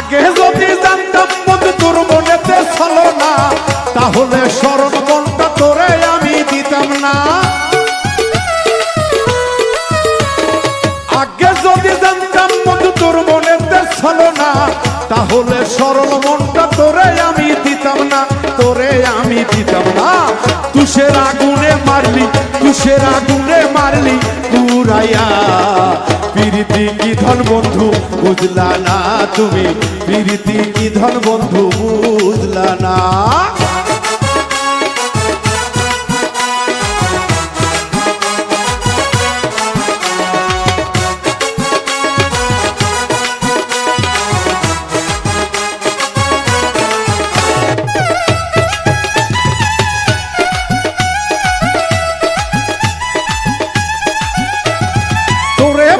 আগে যদি জানতাম বন্ধু তোর মনেতে ছলো না, তাহলে স্মরণ মনটা তোরে আমি দিতাম না। আগে যদি জানতাম বন্ধু তোর মনেতে ছলো না, তাহলে সরল মনটা তোরে আমি দিতাম না, তোরে আমি দিতাম না। তুষের আগুনে মারলি, তুষের আগুনে মারলি পুরাইয়া। প্রীতি কি ধন বন্ধু বুঝলা না তুমি, প্রীতি কি ধন বন্ধু বুঝলা না।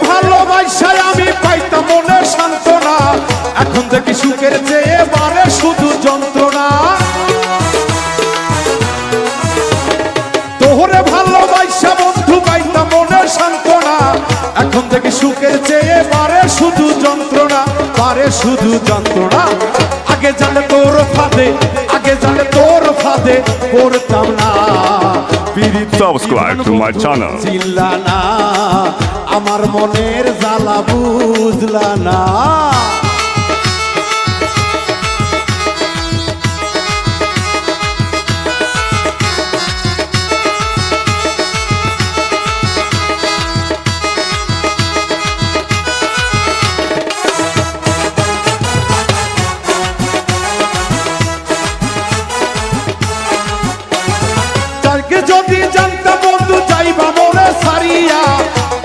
ভালোবাসায় আমি পাইতাম মনে সান্ত্বনা, এখন দেখি সুখের চেয়ে বাড়ে শুধু যন্ত্রণা। তোরে ভালোবাসা বন্ধু পাইতাম মনে সান্ত্বনা, এখন দেখি সুখের চেয়ে বাড়ে শুধু যন্ত্রণা, বাড়ে শুধু যন্ত্রণা। আগে জানলে তোর ফাঁদে, আগে জানলে তোর ফাঁদে পড়তাম না। Subscribe to my channel. চিল্লা না, আমার মনের জ্বালা বুঝলা না। যদি জানতাম বন্ধু যাইবা মোরে সারিয়া,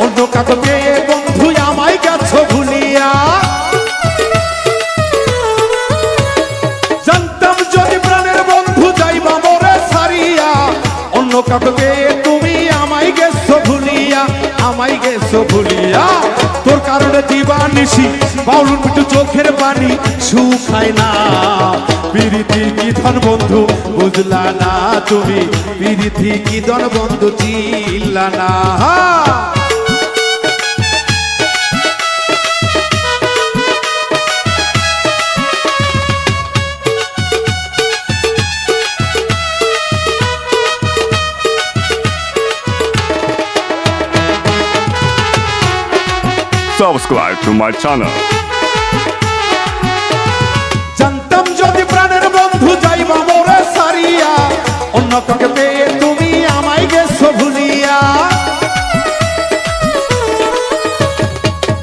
অন্য কাকে পেয়ে বন্ধু আমায় গেছো ভুলিয়া। জানতাম যদি প্রাণের বন্ধু যাইবা মোরে সারিয়া, অন্য কাকে পেয়ে তুমি আমায় গেছো ভুলিয়া, আমায় গেছো ভুলিয়া। তোর কারণে দিবানিশি বাউল মিটু চোখের পানি শুকায় না। প্রীতি কি ধন বন্ধু বুঝলা না তুমি, প্রীতি কি ধন বন্ধু চিল্লা না। Subscribe to my channel. জানতাম যদি প্রাণের বন্ধু যাইবা মোরে সারিয়া, অন্য কাকে পেয়ে তুমি আমায় গেছো ভুলিয়া।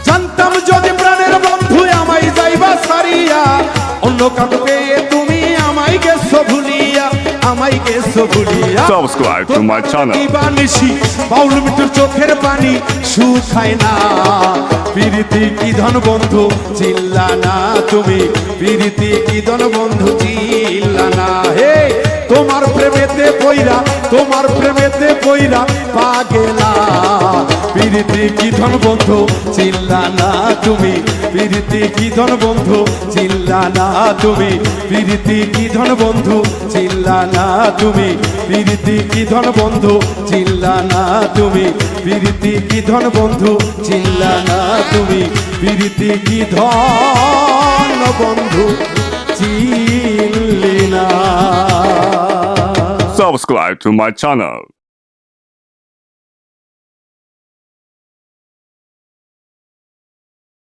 জানতাম যদি প্রাণের বন্ধু আমায় যাইবা সারিয়া, অন্য কাকে পেয়ে তুমি আমায় গেছো ভুলিয়া, আমায় গেছো ভুলিয়া। Subscribe to my channel. দিবানিশি বাউল মিটুর চোখের পানি শুকায় না। প্রীতি কি ধন বন্ধু চিল্লা না তুমি, প্রীতি কি ধন বন্ধু চিল্লা না। হে তোমার প্রেমেতে পইরা, তোমার প্রেমেতে পইরা পাগেলা। প্রীতি কি ধন বন্ধু চিল্লা না তুমি, প্রীতি কি ধন বন্ধু চিল্লা না তুমি, প্রীতি কি ধন বন্ধু চিল্লা না তুমি, প্রীতি কি ধন বন্ধু চিল্লা না তুমি, প্রীতি কি ধন বন্ধু চিল্লা না তুমি, প্রীতি কি ধন বন্ধু চিল্লি না। Subscribe to my channel.